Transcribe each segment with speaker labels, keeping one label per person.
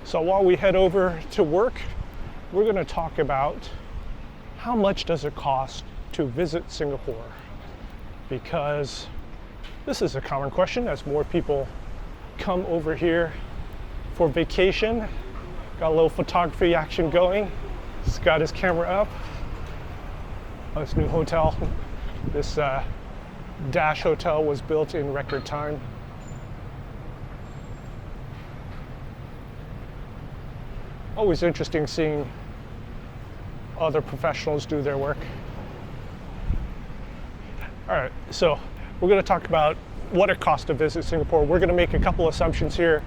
Speaker 1: So while we head over to work, we're going to talk about how much does it cost to visit Singapore? Because this is a common question as more people come over here for vacation. Got a little photography action going. He's got his camera up. Oh, this new hotel, this Dash Hotel was built in record time. Always interesting seeing other professionals do their work. All right, so we're going to talk about what it costs to visit Singapore. We're going to make a couple assumptions here.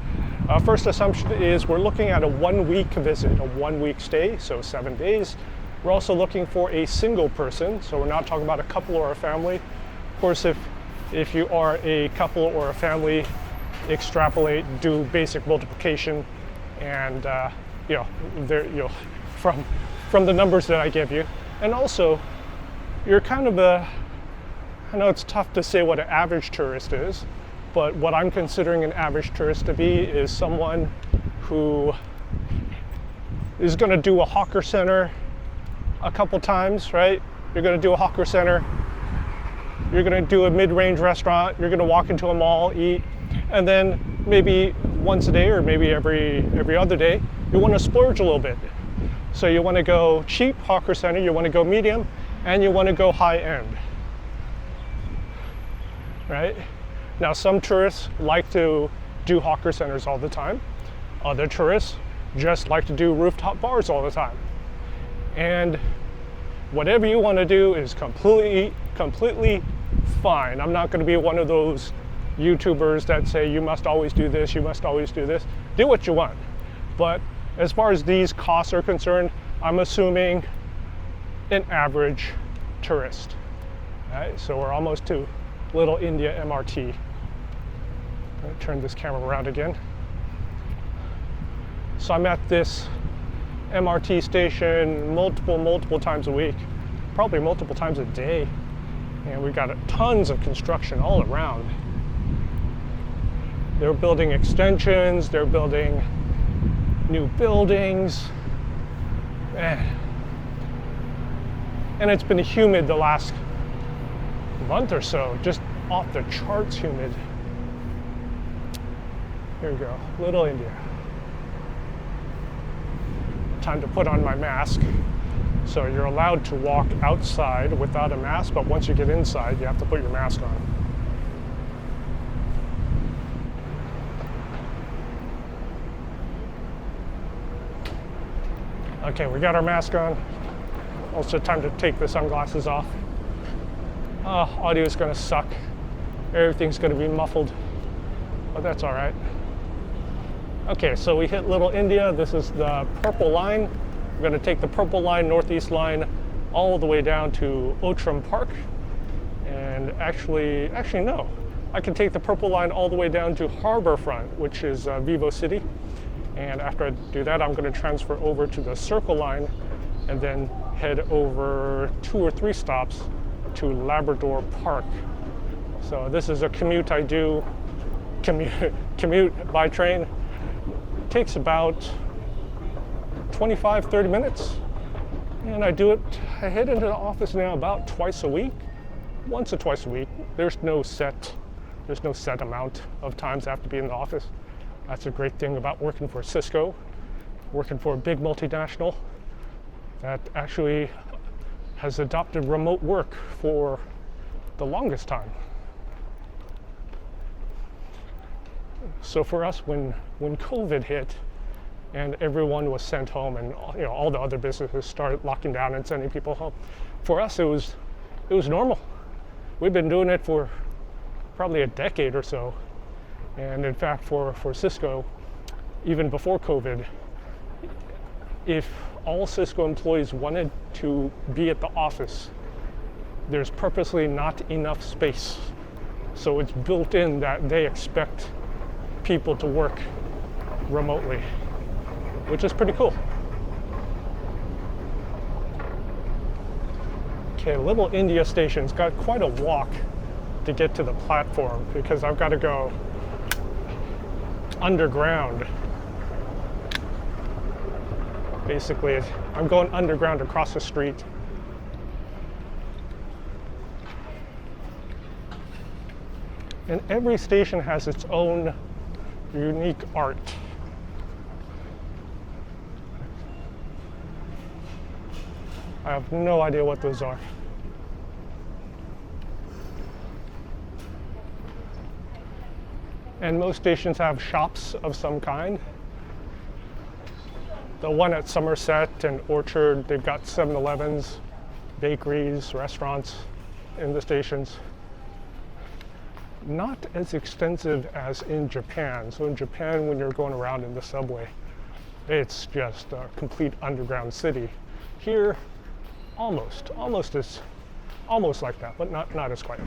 Speaker 1: First assumption is we're looking at a 1 week visit, a 1 week stay, so 7 days. We're also looking for a single person, so we're not talking about a couple or a family. Of course, if you are a couple or a family, extrapolate, do basic multiplication, and from the numbers that I give you. And also, you're kind of I know it's tough to say what an average tourist is, but what I'm considering an average tourist to be is someone who is going to do a hawker center a couple times, right? You're going to do a hawker center, you're going to do a mid-range restaurant, you're going to walk into a mall, eat, and then maybe once a day or maybe every other day, you want to splurge a little bit. So you want to go cheap, hawker center, you want to go medium, and you want to go high end, right? Now, some tourists like to do hawker centers all the time. Other tourists just like to do rooftop bars all the time. And whatever you want to do is completely fine. I'm not going to be one of those YouTubers that say you must always do this, you must always do this. Do what you want. But as far as these costs are concerned, I'm assuming an average tourist. Right? So we're almost to Little India MRT. I'm going to turn this camera around again. So I'm at this MRT station multiple times a week, probably multiple times a day, and we've got tons of construction all around. They're building extensions, they're building new buildings, and it's been humid the last month or so, just off the charts humid. Here we go, Little India. Time to put on my mask. So you're allowed to walk outside without a mask, but once you get inside, you have to put your mask on. Okay, we got our mask on. Also time to take the sunglasses off. Audio is gonna suck. Everything's gonna be muffled, but that's all right. Okay, so we hit Little India. This is the purple line. We're gonna take the purple line, northeast line, all the way down to Outram Park. And actually no. I can take the purple line all the way down to Harbourfront, which is Vivo City. And after I do that, I'm gonna transfer over to the Circle line and then head over 2 or 3 stops to Labrador Park. So this is a commute I do, commute by train. It takes about 25-30 minutes, and I head into the office now about once or twice a week. There's no set amount of times I have to be in the office. That's a great thing about working for Cisco, working for a big multinational that actually has adopted remote work for the longest time. So for us, when COVID hit and everyone was sent home, and all the other businesses started locking down and sending people home, for us it was normal. We've been doing it for probably a decade or so, and in fact for Cisco, even before COVID, if all Cisco employees wanted to be at the office, there's purposely not enough space. So it's built in that they expect people to work remotely, which is pretty cool. Okay, Little India Station's got quite a walk to get to the platform because I've got to go underground. Basically, I'm going underground across the street. And every station has its own unique art. I have no idea what those are. And most stations have shops of some kind. The one at Somerset and Orchard, they've got 7-Elevens, bakeries, restaurants in the stations. Not as extensive as in Japan. So in Japan, when you're going around in the subway, it's just a complete underground city. Here, almost like that, but not as quite.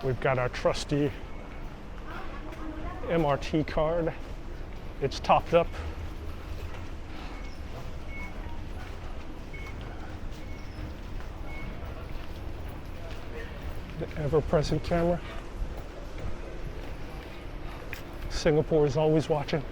Speaker 1: We've got our trusty MRT card. It's topped up. The ever-present camera. Singapore is always watching.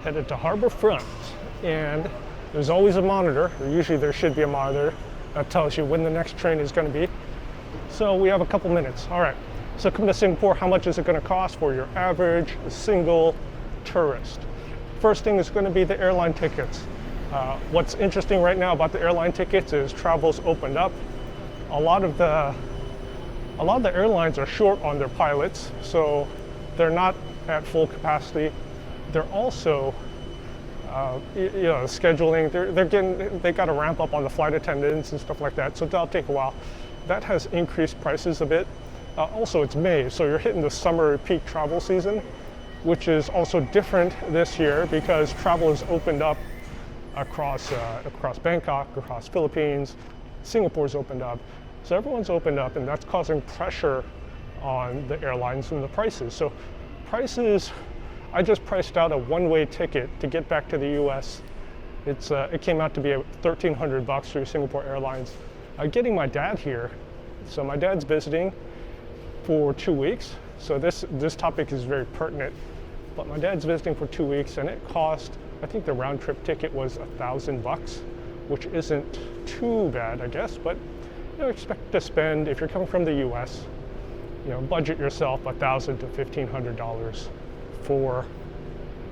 Speaker 1: Headed to Harbor Front, and there's always a monitor, or usually there should be a monitor that tells you when the next train is going to be. So we have a couple minutes. All right, so coming to Singapore, how much is it going to cost for your average single tourist? First thing is going to be the airline tickets. What's interesting right now about the airline tickets is travel's opened up. A lot of the airlines are short on their pilots, so they're not at full capacity. They're also, scheduling. They got to ramp up on the flight attendants and stuff like that. So that'll take a while. That has increased prices a bit. Also, it's May, so you're hitting the summer peak travel season, which is also different this year because travel has opened up across Bangkok, across Philippines. Singapore's opened up, so everyone's opened up, and that's causing pressure on the airlines and the prices. So prices. I just priced out a one-way ticket to get back to the U.S. It came out to be $1,300 through Singapore Airlines. Getting my dad here, so my dad's visiting for 2 weeks. So this topic is very pertinent. But my dad's visiting for 2 weeks, and it cost, I think the round-trip ticket was $1,000, which isn't too bad, I guess. But expect to spend, if you're coming from the U.S., budget yourself $1,000 to $1,500 for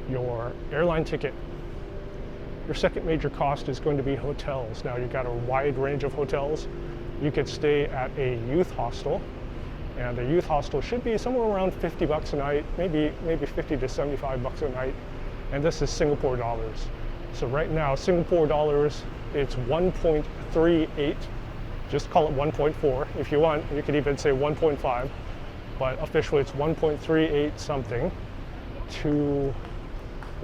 Speaker 1: your airline ticket. Your second major cost is going to be hotels. Now you've got a wide range of hotels. You could stay at a youth hostel, and a youth hostel should be somewhere around $50 a night, maybe $50 to $75 a night, and this is Singapore dollars. So right now, Singapore dollars, it's 1.38. Just call it 1.4 if you want. You could even say 1.5, but officially it's 1.38 something to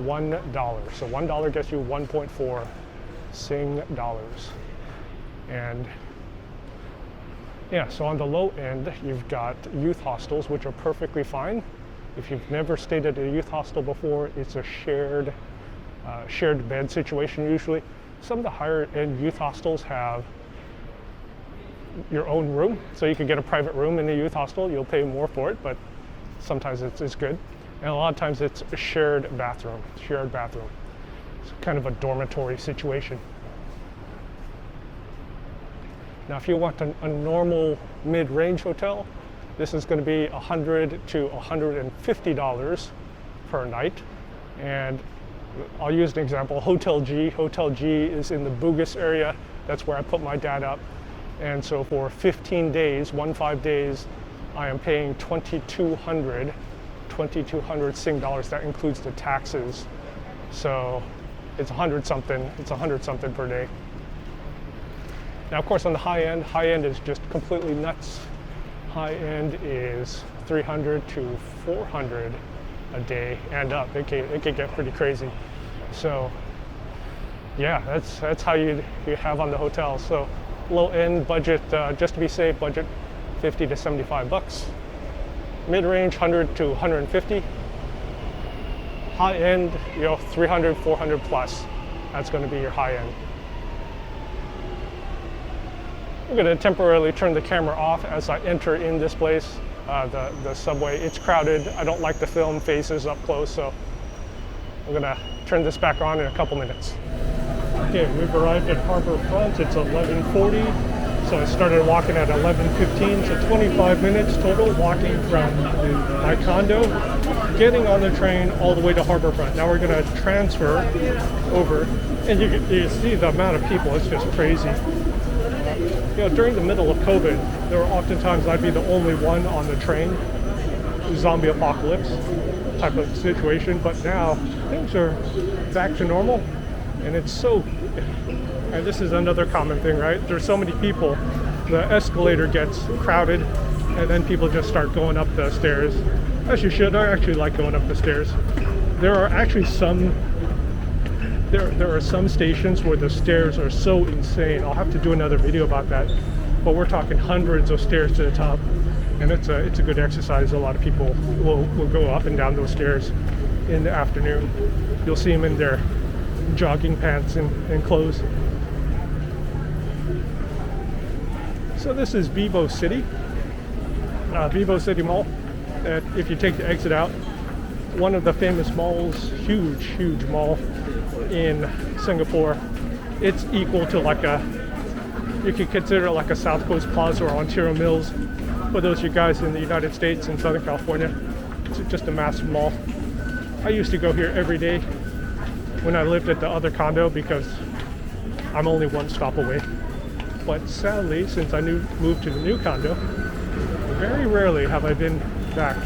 Speaker 1: $1. So $1 gets you 1.4 Sing dollars. And yeah, so on the low end, you've got youth hostels, which are perfectly fine. If you've never stayed at a youth hostel before, it's a shared bed situation usually. Some of the higher end youth hostels have your own room, so you can get a private room in a youth hostel. You'll pay more for it, but sometimes it's good. And a lot of times it's a shared bathroom. It's kind of a dormitory situation. Now, if you want a normal mid-range hotel, this is going to be $100 to $150 per night. And I'll use an example, Hotel G. Hotel G is in the Bugis area. That's where I put my dad up. And so for 15 days, 15 days, I am paying 2,200 Sing dollars. That includes the taxes. So it's 100 something per day. Now, of course, on the high end is just completely nuts. High end is 300 to 400 a day and up. It can get pretty crazy. So yeah, that's how you have on the hotel. So low end budget, just to be safe, budget 50 to 75 bucks. Mid range 100 to 150. High end, 300, 400 plus. That's going to be your high end. I'm going to temporarily turn the camera off as I enter in this place, the subway. It's crowded. I don't like to film faces up close, so I'm going to turn this back on in a couple minutes. Okay, we've arrived at Harbor Front. It's 11:40, so I started walking at 11:15, so 25 minutes total walking from my condo, getting on the train all the way to Harbor Front. Now we're going to transfer over, and you see the amount of people. It's just crazy. During the middle of COVID, there were oftentimes I'd be the only one on the train, zombie apocalypse type of situation, but now things are back to normal, and and this is another common thing, right? There's so many people, the escalator gets crowded, and then people just start going up the stairs, as you should. I actually like going up the stairs. There are actually there are some stations where the stairs are so insane. I'll have to do another video about that. But we're talking hundreds of stairs to the top, and it's a good exercise. A lot of people will go up and down those stairs in the afternoon. You'll see them in their jogging pants and clothes. So this is Vivo City, Vivo City Mall. If you take the exit out, one of the famous malls, huge mall in Singapore. It's equal to you could consider like a South Coast Plaza or Ontario Mills for those of you guys in the United States and Southern California. It's just a massive mall. I used to go here every day when I lived at the other condo because I'm only one stop away. But sadly, since I moved to the new condo, very rarely have I been back.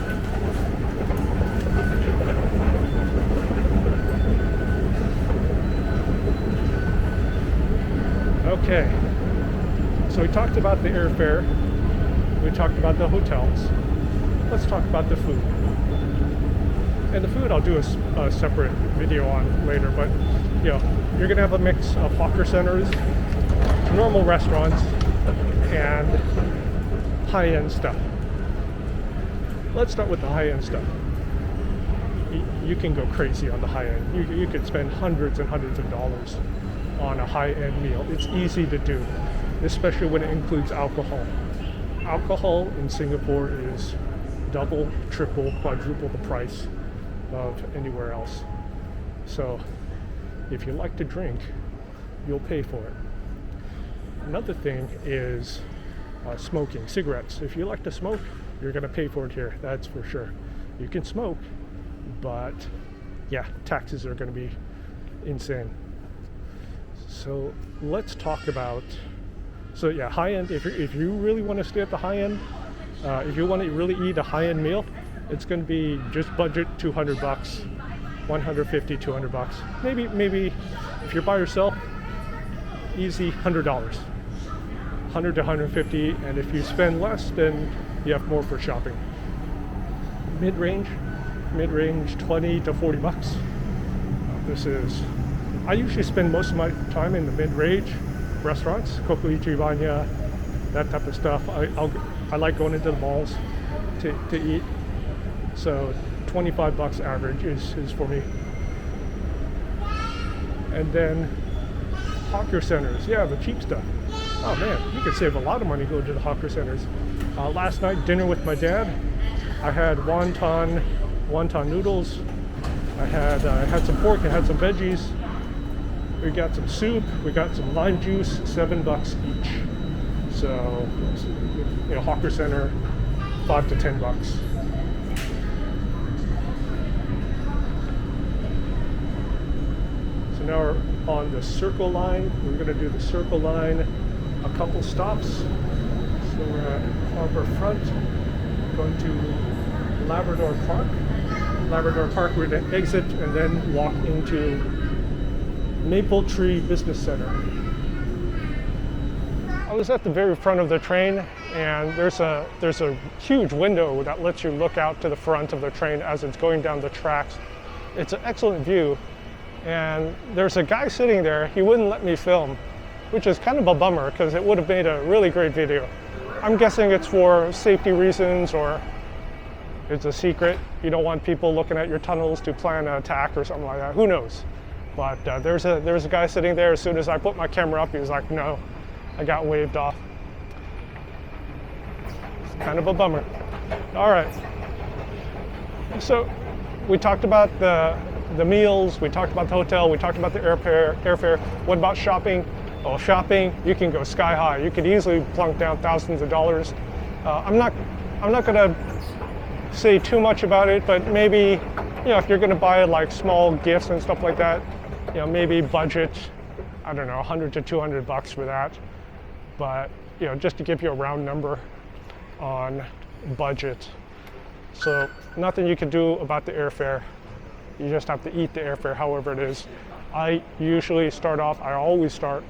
Speaker 1: Okay, so we talked about the airfare, we talked about the hotels. Let's talk about the food. And the food I'll do a separate video on later, but you're gonna have a mix of hawker centers, normal restaurants, and high-end stuff. Let's start with the high-end stuff. You can go crazy on the high-end. You could spend hundreds and hundreds of dollars on a high-end meal. It's easy to do, especially when it includes alcohol. Alcohol in Singapore is double, triple, quadruple the price of anywhere else. So if you like to drink, you'll pay for it. Another thing is smoking, cigarettes. If you like to smoke, you're going to pay for it here, that's for sure. You can smoke, but yeah, taxes are going to be insane. So let's talk about, high end. If you really want to stay at the high end, if you want to really eat a high end meal, it's going to be just budget 200 bucks, 150, 200 bucks. Maybe if you're by yourself, easy $100, 100 to 150. And if you spend less, then you have more for shopping. Mid-range 20 to 40 bucks. I usually spend most of my time in the mid-range restaurants, Kokuichi Banya, that type of stuff. I like going into the malls to eat. So 25 bucks average is for me. And then hawker centers, the cheap stuff. Oh man, you could save a lot of money going to the hawker centers. Last night, dinner with my dad, I had wonton noodles. I had some pork, I had some veggies. We got some soup, we got some lime juice, $7 each. So, hawker center, 5 to 10 bucks. So now we're on the Circle Line. We're going to do the Circle Line a couple stops. So we're at Harbor Front, going to Labrador Park. Labrador Park, we're going to exit and then walk into Mapletree Business Center. was at the very front of the train, and there's a huge window that lets you look out to the front of the train as it's going down the tracks. It's an excellent view, and there's a guy sitting there. He wouldn't let me film, which is kind of a bummer because it would have made a really great video. I'm guessing it's for safety reasons, or it's a secret. You don't want people looking at your tunnels to plan an attack or something like that. Who knows? But there's a guy sitting there. As soon as I put my camera up, he was like, no. I got waved off. It's kind of a bummer. All right. So we talked about the meals, we talked about the hotel, we talked about the airfare. What about shopping? Well, shopping, you can go sky high. You could easily plunk down thousands of dollars. I'm not gonna say too much about it, but maybe, if you're gonna buy like small gifts and stuff like that, maybe budget, I don't know, $100 to $200 for that. But just to give you a round number on budget. So nothing you can do about the airfare. You just have to eat the airfare however it is. I always start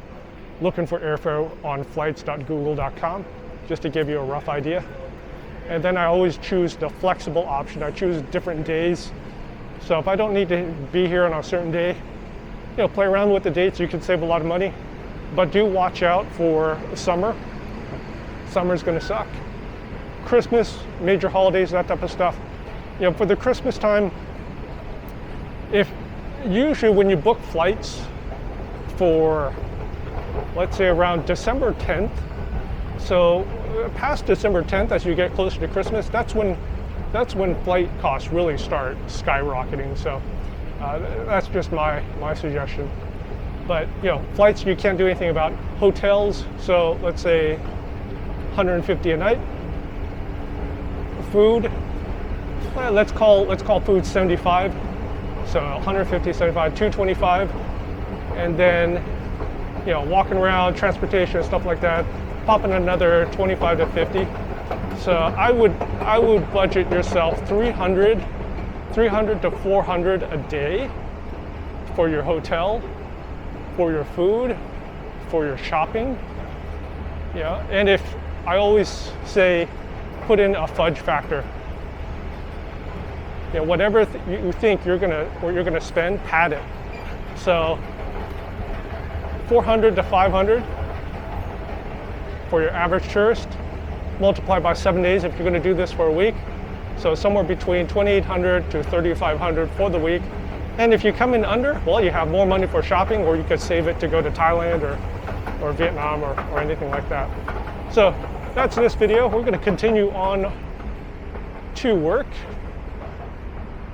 Speaker 1: looking for airfare on flights.google.com just to give you a rough idea. And then I always choose the flexible option. I choose different days. So if I don't need to be here on a certain day, play around with the dates. You can save a lot of money. But do watch out for summer. Summer's gonna suck. Christmas, major holidays, that type of stuff. For the Christmas time, usually when you book flights for, let's say around December 10th, so past December 10th, as you get closer to Christmas, that's when flight costs really start skyrocketing. So that's just my suggestion. But flights you can't do anything about. Hotels, so let's say $150 a night. Food, let's call food 75. So 150, 75, 225, and then walking around, transportation, stuff like that, popping another 25 to 50. So I would budget yourself 300 to 400 a day for your hotel, for your food, for your shopping. And if I always say, put in a fudge factor. Whatever you think you're gonna spend, pad it. So 400 to 500 for your average tourist, multiply by 7 days if you're gonna do this for a week. So somewhere between 2,800 to 3,500 for the week. And if you come in under, well, you have more money for shopping, or you could save it to go to Thailand or Vietnam or anything like that. So that's this video. We're gonna continue on to work.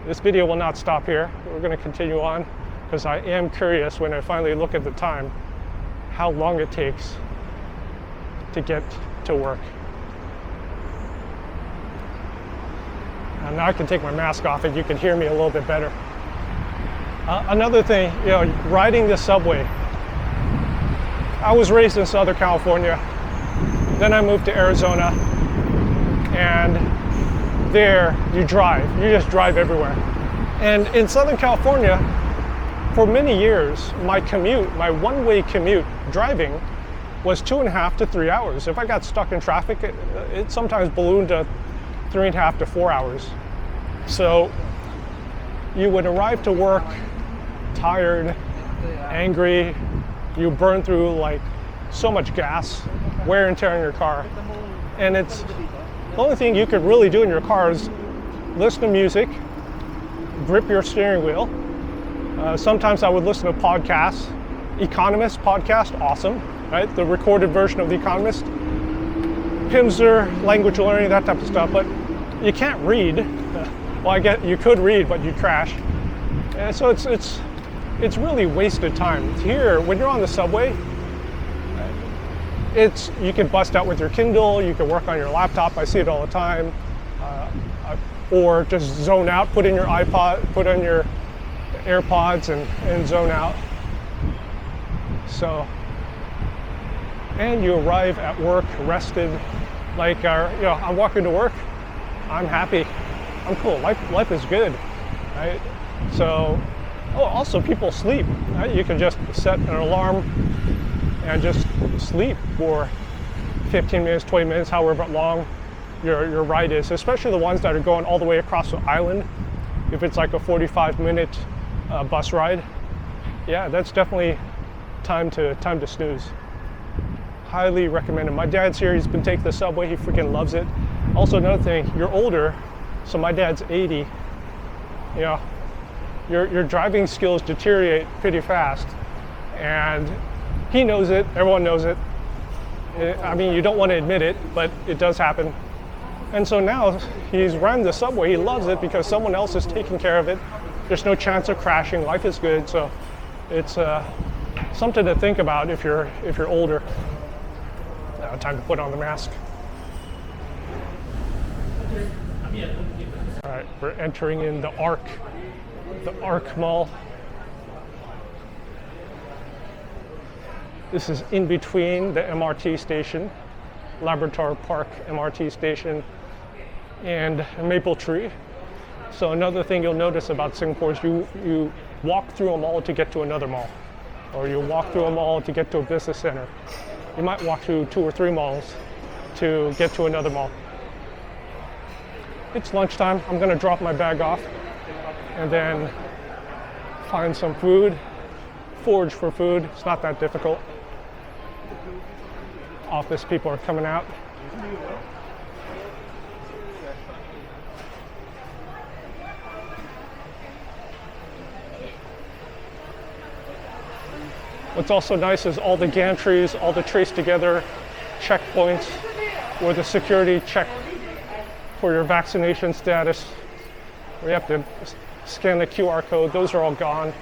Speaker 1: This video will not stop here. We're gonna continue on because I am curious when I finally look at the time, how long it takes to get to work. And now I can take my mask off and you can hear me a little bit better. Another thing, riding the subway. I was raised in Southern California. Then I moved to Arizona, and there you just drive everywhere. And in Southern California, for many years, my one-way commute driving was 2.5 to 3 hours. If I got stuck in traffic, it sometimes ballooned to 3.5 to 4 hours. So you would arrive to work tired, angry, you burn through like so much gas, wear and tear in your car. And it's the only thing you could really do in your car is listen to music, grip your steering wheel. Sometimes I would listen to podcasts. Economist podcast, awesome, right? The recorded version of The Economist. Pimsleur, language learning, that type of stuff, but you can't read. Well, I get you could read, but you crash. And so it's really wasted time. Here, when you're on the subway, you can bust out with your Kindle, you can work on your laptop, I see it all the time, or just zone out, put in your iPod, put on your AirPods and zone out. So, and you arrive at work rested, like I'm walking to work, I'm happy, I'm cool, life is good, right? So, also people sleep, right? You can just set an alarm and just sleep for 15 minutes, 20 minutes, however long your ride is, especially the ones that are going all the way across the island. If it's like a 45-minute bus ride, yeah, that's definitely time to snooze. Highly recommended. My dad's here, he's been taking the subway, he freaking loves it. Also, another thing, you're older, so my dad's 80, you know, your driving skills deteriorate pretty fast, and he knows it, everyone knows it. I mean, you don't want to admit it, but it does happen. And so now he's running the subway, he loves it because someone else is taking care of it. There's no chance of crashing, life is good, so it's something to think about if you're older. Now, time to put on the mask. All right, we're entering in the Ark Mall. This is in between the MRT station, Labrador Park MRT station, and Mapletree. So another thing you'll notice about Singapore is you walk through a mall to get to another mall, or you walk through a mall to get to a business center. You might walk through 2 or 3 malls to get to another mall. It's lunchtime. I'm gonna drop my bag off and then find some food, forage for food. It's not that difficult. Office people are coming out. What's also nice is all the gantries, all the trace together checkpoints where the security check for your vaccination status, where you have to scan the QR code. Those are all gone.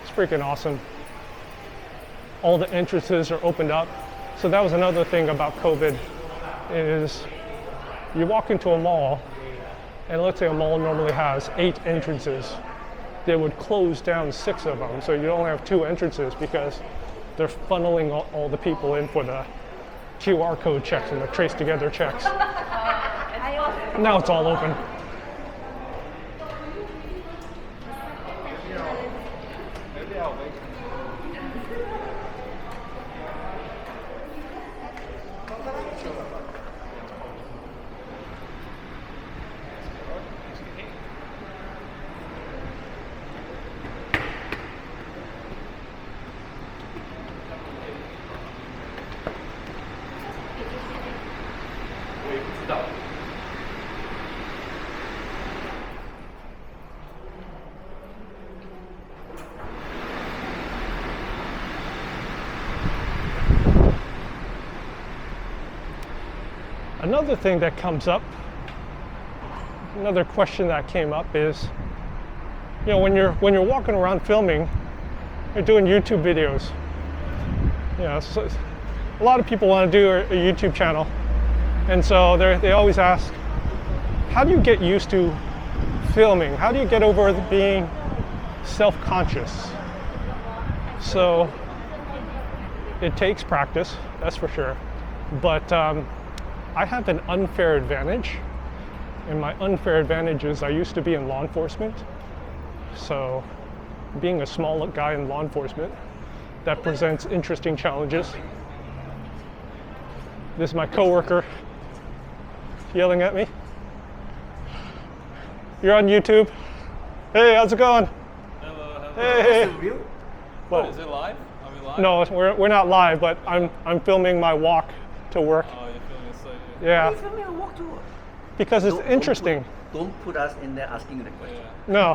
Speaker 1: It's freaking awesome. All the entrances are opened up. So that was another thing about COVID, is you walk into a mall, and let's say a mall normally has 8 entrances. They would close down 6 of them, so you only have 2 entrances because they're funneling all the people in for the QR code checks and the trace together checks. Now it's all open. Another thing that comes up, another question that came up is, you know, when you're walking around filming, you're doing YouTube videos. You know, so a lot of people want to do a YouTube channel, and so they always ask, how do you get used to filming? How do you get over being self-conscious? So it takes practice, that's for sure, but I have an unfair advantage, and my unfair advantage is I used to be in law enforcement. So being a small guy in law enforcement, that presents interesting challenges. This is my coworker yelling at me. You're on YouTube. Hey, how's it going?
Speaker 2: Hello.
Speaker 1: Hey.
Speaker 2: What, is it live? Are we live?
Speaker 1: No, we're not live, but I'm filming my walk to work.
Speaker 2: Oh, you're filming so good.
Speaker 1: Yeah.
Speaker 3: Why are you filming a walk to work?
Speaker 1: Because it's interesting.
Speaker 3: Don't put us in there asking the question.
Speaker 1: No.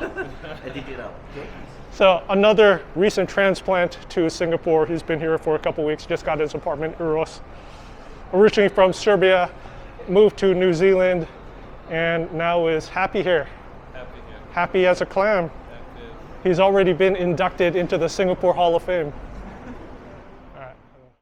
Speaker 3: Edit it out, okay?
Speaker 1: So another recent transplant to Singapore. He's been here for a couple weeks, just got his apartment, Uros. Originally from Serbia, moved to New Zealand, and now is happy here.
Speaker 2: Happy here.
Speaker 1: Happy as a clam.
Speaker 2: Happy.
Speaker 1: He's already been inducted into the Singapore Hall of Fame.